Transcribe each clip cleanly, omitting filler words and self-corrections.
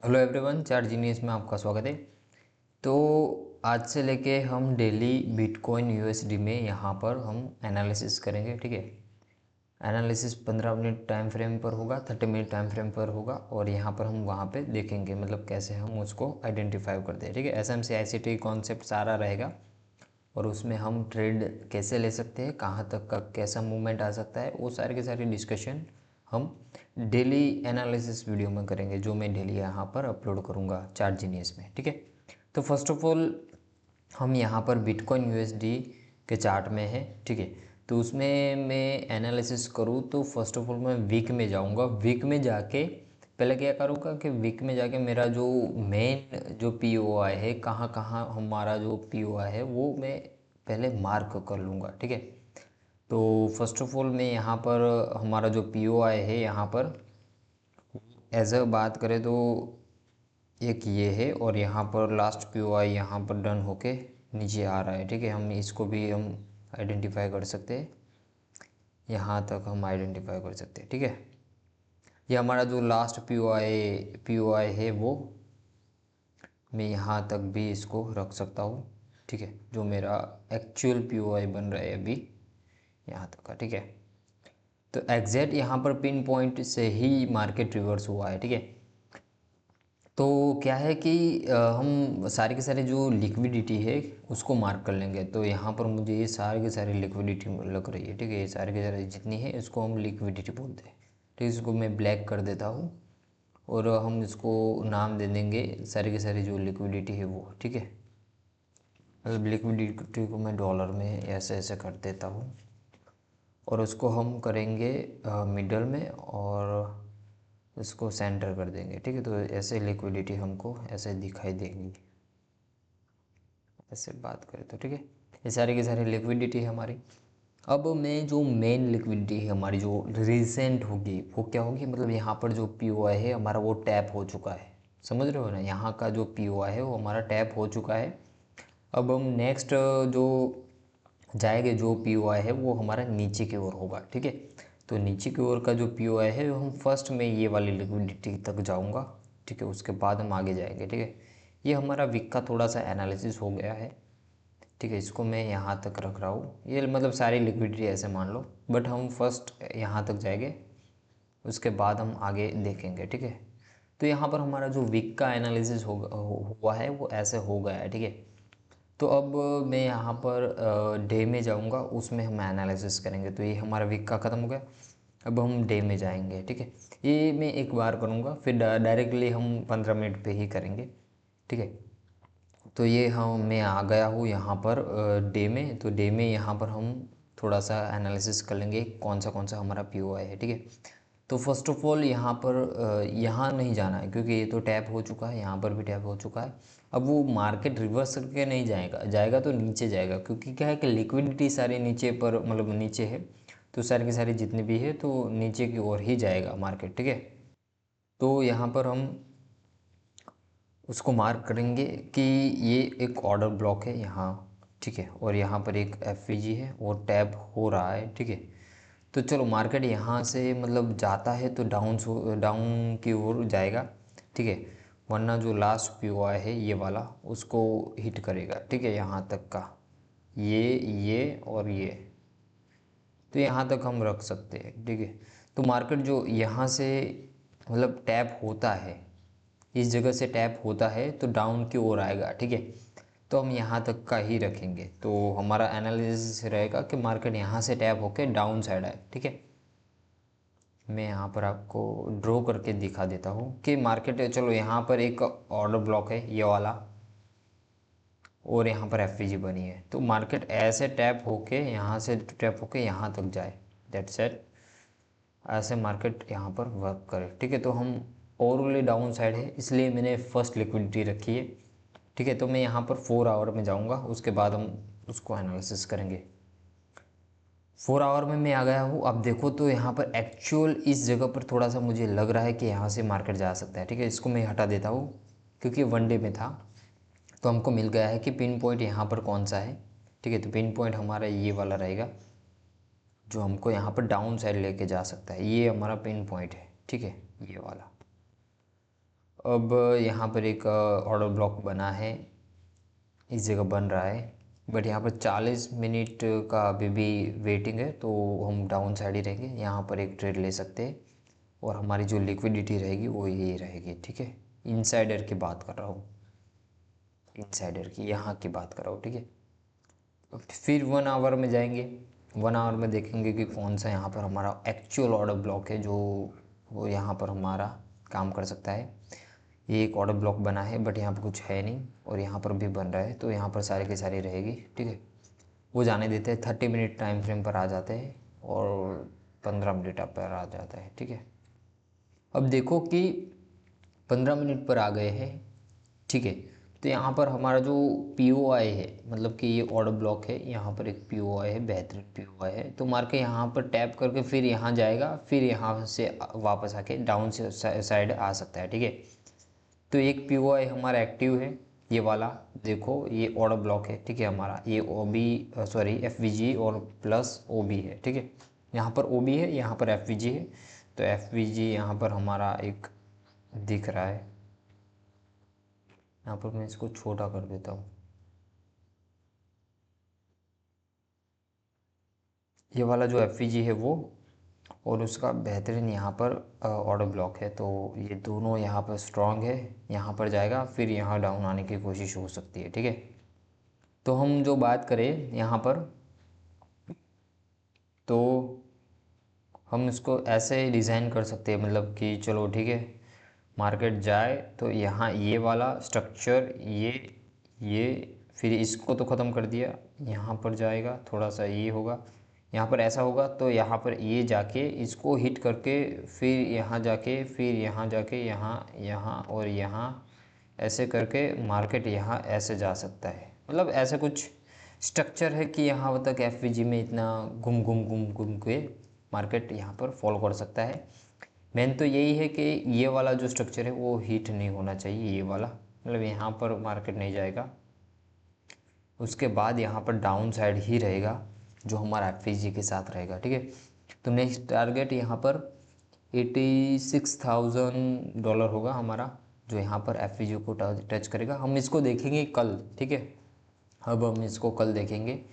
Hello everyone, chart genius में आपका स्वागत है। तो आज से लेके हम डेली बिटकॉइन यूएसडी में यहाँ पर हम एनालिसिस करेंगे। ठीक है, एनालिसिस 15 मिनट टाइम फ्रेम पर होगा, 30 मिनट टाइम फ्रेम पर होगा और यहाँ पर हम वहाँ पे देखेंगे मतलब कैसे हम उसको आइडेंटिफाई करते हैं। ठीक है, एसएमसी आईसीटी कॉन्सेप्ट सारा रहेगा और उसमें हम ट्रेड कैसे ले सकते हैं, कहाँ तक का कैसा मूवमेंट आ सकता है, वो सारी की सारी डिस्कशन हम डेली एनालिसिस वीडियो में करेंगे, जो मैं डेली यहाँ पर अपलोड करूँगा चार्ट जीनियस में। ठीक है, तो फर्स्ट ऑफ ऑल हम यहाँ पर बिटकॉइन यूएसडी के चार्ट में है। ठीक है, तो उसमें मैं एनालिसिस करूँ तो फर्स्ट ऑफ ऑल मैं वीक में जाऊँगा। वीक में जाके पहले क्या करूँगा कि वीक में जाके मेरा जो मेन जो पीओआई है, कहाँ कहाँ हमारा जो पीओआई है वो मैं पहले मार्क कर लूँगा। ठीक है, तो फर्स्ट ऑफ ऑल मैं यहाँ पर हमारा जो पीओआई है यहाँ पर एज अ बात करें तो एक ये है और यहाँ पर लास्ट पीओआई यहाँ पर डन होके नीचे आ रहा है। ठीक है, हम इसको भी हम आइडेंटिफाई कर सकते हैं, यहाँ तक हम आइडेंटिफाई कर सकते हैं। ठीक है, ये हमारा जो लास्ट पीओआई है वो मैं यहाँ तक भी इसको रख सकता हूँ। ठीक है, जो मेरा एक्चुअल पीओआई बन रहा है अभी यहाँ तक का। ठीक है, तो एग्जैक्ट यहाँ पर पिन पॉइंट से ही मार्केट रिवर्स हुआ है। ठीक है, तो क्या है कि हम सारे के सारे जो लिक्विडिटी है उसको मार्क कर लेंगे। तो यहाँ पर मुझे ये सारे के सारे लिक्विडिटी लग रही है। ठीक है, ये सारे के सारे जितनी है इसको हम लिक्विडिटी बोलते हैं। ठीक है, इसको मैं ब्लैक कर देता हूँ और हम इसको नाम दे देंगे सारी की सारी जो लिक्विडिटी है वो। ठीक है, मतलब लिक्विडिटी को मैं डॉलर में ऐसे ऐसे कर देता हूँ और उसको हम करेंगे मिडल में और इसको सेंटर कर देंगे। ठीक है, तो ऐसे लिक्विडिटी हमको ऐसे दिखाई देंगी, ऐसे बात करें तो। ठीक है, ये सारी की सारी लिक्विडिटी है हमारी। अब मैं जो मेन लिक्विडिटी है हमारी जो रिसेंट होगी वो क्या होगी, मतलब यहाँ पर जो पीओआई है हमारा वो टैप हो चुका है। समझ रहे हो ना, यहाँ का जो पीओआई है वो हमारा टैप हो चुका है। अब हम नेक्स्ट जो जाएंगे जो पीओआई है वो हमारा नीचे की ओर होगा। ठीक है, तो नीचे की ओर का जो पीओआई है हम फर्स्ट में ये वाली लिक्विडिटी तक जाऊंगा। ठीक है, उसके बाद हम आगे जाएंगे। ठीक है, ये हमारा वीक का थोड़ा सा एनालिसिस हो गया है। ठीक है, इसको मैं यहाँ तक रख रहा हूँ, ये मतलब सारी लिक्विडिटी ऐसे मान लो, बट हम फर्स्ट यहाँ तक जाएंगे उसके बाद हम आगे देखेंगे। ठीक है, तो यहाँ पर हमारा जो वीक का एनालिसिस हुआ है वो ऐसे हो गया है। ठीक है, तो अब मैं यहाँ पर डे में जाऊँगा, उसमें हम एनालिसिस करेंगे। तो ये हमारा वीक का ख़त्म हो गया, अब हम डे में जाएंगे। ठीक है, ये मैं एक बार करूँगा, फिर डायरेक्टली हम 15 मिनट पे ही करेंगे। ठीक है, तो ये हम मैं आ गया हूँ यहाँ पर डे में। तो डे में यहाँ पर हम थोड़ा सा एनालिसिस कर लेंगे कौन सा हमारा पीओआई है। ठीक है, तो फर्स्ट ऑफ ऑल यहाँ पर यहाँ नहीं जाना है क्योंकि ये तो टैप हो चुका है, यहाँ पर भी टैप हो चुका है। अब वो मार्केट रिवर्स करके नहीं जाएगा, जाएगा तो नीचे जाएगा, क्योंकि क्या है कि लिक्विडिटी सारी नीचे पर मतलब नीचे है, तो सारी की सारी जितनी भी है तो नीचे की ओर ही जाएगा मार्केट। ठीक है, तो यहाँ पर हम उसको मार्क करेंगे कि ये एक ऑर्डर ब्लॉक है यहाँ। ठीक है, और यहाँ पर एक एफवीजी है और टैप हो रहा है। ठीक है, तो चलो मार्केट यहाँ से मतलब जाता है तो डाउन की ओर जाएगा। ठीक है, वरना जो लास्ट पीओआई है ये वाला उसको हिट करेगा। ठीक है, यहाँ तक का ये और ये, तो यहाँ तक हम रख सकते हैं। ठीक है, तो मार्केट जो यहाँ से मतलब टैप होता है, इस जगह से टैप होता है तो डाउन की ओर आएगा। ठीक है, तो हम यहाँ तक का ही रखेंगे। तो हमारा एनालिसिस रहेगा कि मार्केट यहाँ से टैप होके डाउन साइड आए। ठीक है, मैं यहाँ पर आपको ड्रॉ करके दिखा देता हूँ कि मार्केट चलो यहाँ पर एक ऑर्डर ब्लॉक है ये वाला और यहाँ पर एफवीजी बनी है, तो मार्केट ऐसे टैप होके यहाँ से टैप होके यहाँ तक जाए, दैट्स इट। ऐसे मार्केट यहाँ पर वर्क करे। ठीक है, तो हम ओवरऑली डाउन साइड है इसलिए मैंने फर्स्ट लिक्विडिटी रखी है। ठीक है, तो मैं यहाँ पर 4 आवर में जाऊँगा, उसके बाद हम उसको एनालिसिस करेंगे। 4 आवर में मैं आ गया हूँ। अब देखो तो यहाँ पर एक्चुअल इस जगह पर थोड़ा सा मुझे लग रहा है कि यहाँ से मार्केट जा सकता है। ठीक है, इसको मैं हटा देता हूँ क्योंकि वनडे में था, तो हमको मिल गया है कि पिन पॉइंट यहाँ पर कौन सा है। ठीक है, तो पिन पॉइंट हमारा ये वाला रहेगा जो हमको यहाँ पर डाउन साइड लेके जा सकता है, ये हमारा पिन पॉइंट है। ठीक है, ये वाला। अब यहाँ पर एक ऑर्डर ब्लॉक बना है, इस जगह बन रहा है, बट यहाँ पर 40 मिनट का अभी भी वेटिंग है, तो हम डाउन साइड ही रहेंगे। यहाँ पर एक ट्रेड ले सकते हैं और हमारी जो लिक्विडिटी रहेगी वो यही रहेगी, ठीक है। इनसाइडर की बात कर रहा हूँ, इनसाइडर की यहाँ की बात कर रहा हूँ, ठीक है। फिर 1 आवर में जाएंगे, 1 आवर में देखेंगे कि कौन सा यहाँ पर हमारा एक्चुअल ऑर्डर ब्लॉक है जो वो यहाँ पर हमारा काम कर सकता है। ये एक ऑर्डर ब्लॉक बना है बट यहाँ पर कुछ है नहीं, और यहाँ पर भी बन रहा है, तो यहाँ पर सारी की सारी रहेगी, ठीक है। वो जाने देते हैं, 30 मिनट टाइम फ्रेम पर आ जाते हैं और 15 मिनट पर आ जाता है, ठीक है। अब देखो कि 15 मिनट पर आ गए हैं, ठीक है। तो यहाँ पर हमारा जो POI है, मतलब कि ये ऑर्डर ब्लॉक है, यहाँ पर एक POI है, बेहतरीन POI है, तो मार के यहाँ पर टैप करके फिर यहाँ जाएगा, फिर यहाँ से वापस आके डाउन से साइड आ सकता है, ठीक है। तो एक POI हमारा एक्टिव है, ये वाला देखो, ये ऑर्डर ब्लॉक है, ठीक है। हमारा ये FVG और प्लस OB है, ठीक है। यहाँ पर OB है, यहाँ पर FVG है, तो FVG यहाँ पर हमारा एक दिख रहा है। यहाँ पर मैं इसको छोटा कर देता हूँ, ये वाला जो FVG है वो, और उसका बेहतरीन यहाँ पर ऑर्डर ब्लॉक है, तो ये दोनों यहाँ पर स्ट्रांग है, यहाँ पर जाएगा, फिर यहाँ डाउन आने की कोशिश हो सकती है, ठीक है। तो हम जो बात करें यहाँ पर, तो हम इसको ऐसे डिज़ाइन कर सकते हैं, मतलब कि चलो ठीक है, मार्केट जाए तो यहाँ ये वाला स्ट्रक्चर, ये फिर इसको तो ख़त्म कर दिया, यहाँ पर जाएगा, थोड़ा सा ये होगा, यहाँ पर ऐसा होगा, तो यहाँ पर ये जाके इसको हिट करके फिर यहाँ जाके, फिर यहाँ जाके, यहाँ और यहाँ, ऐसे करके मार्केट यहाँ ऐसे जा सकता है। मतलब ऐसा कुछ स्ट्रक्चर है कि यहाँ तक FVG में इतना घूम घूम घूम घूम के मार्केट यहाँ पर फॉलो कर सकता है। मेन तो यही है कि ये वाला जो स्ट्रक्चर है वो हीट नहीं होना चाहिए, ये वाला, मतलब यहाँ पर मार्केट नहीं जाएगा, उसके बाद यहाँ पर डाउन साइड ही रहेगा जो हमारा FVG के साथ रहेगा, ठीक है। तो नेक्स्ट टारगेट यहाँ पर $86,000 होगा हमारा, जो यहाँ पर FVG को टच करेगा। हम इसको देखेंगे कल, ठीक है। अब हम इसको कल देखेंगे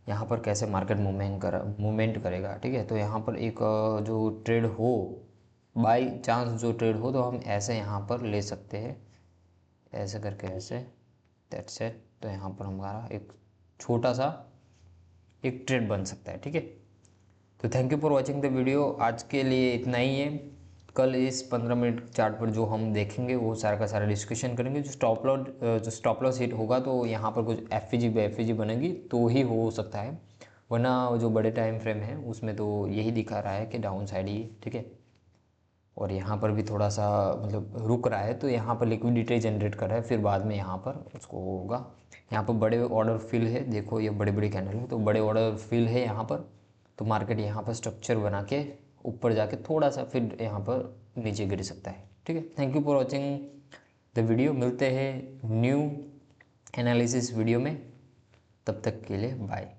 यहाँ पर कैसे मार्केट मूवमेंट करेगा, ठीक है। तो यहाँ पर एक जो ट्रेड हो, बाई चांस जो ट्रेड हो, तो हम ऐसे यहाँ पर ले सकते हैं, ऐसे करके ऐसे, दैट्स इट। तो यहाँ पर हमारा एक छोटा सा एक ट्रेड बन सकता है, ठीक है। तो thank you for watching the video, आज के लिए इतना ही है। कल इस 15 मिनट चार्ट पर जो हम देखेंगे वो सारा का सारा डिस्कशन करेंगे। जो स्टॉप लॉस हिट होगा तो यहाँ पर कुछ FVG बनेगी तो ही हो सकता है, वरना जो बड़े टाइम फ्रेम है उसमें तो यही दिखा रहा है कि डाउन साइड ही, ठीक है। और यहाँ पर भी थोड़ा सा मतलब रुक रहा है, तो यहाँ पर लिक्विडिटी जनरेट कर रहा है, फिर बाद में यहाँ पर उसको होगा। यहाँ पर बड़े ऑर्डर फिल है, देखो ये बड़ी बड़ी कैंडल है, तो बड़े ऑर्डर फिल है यहाँ पर, तो मार्केट यहाँ पर स्ट्रक्चर बना के ऊपर जाके थोड़ा सा फिर यहाँ पर नीचे गिर सकता है, ठीक है। Thank you for watching the video, मिलते हैं न्यू एनालिसिस वीडियो में, तब तक के लिए बाय।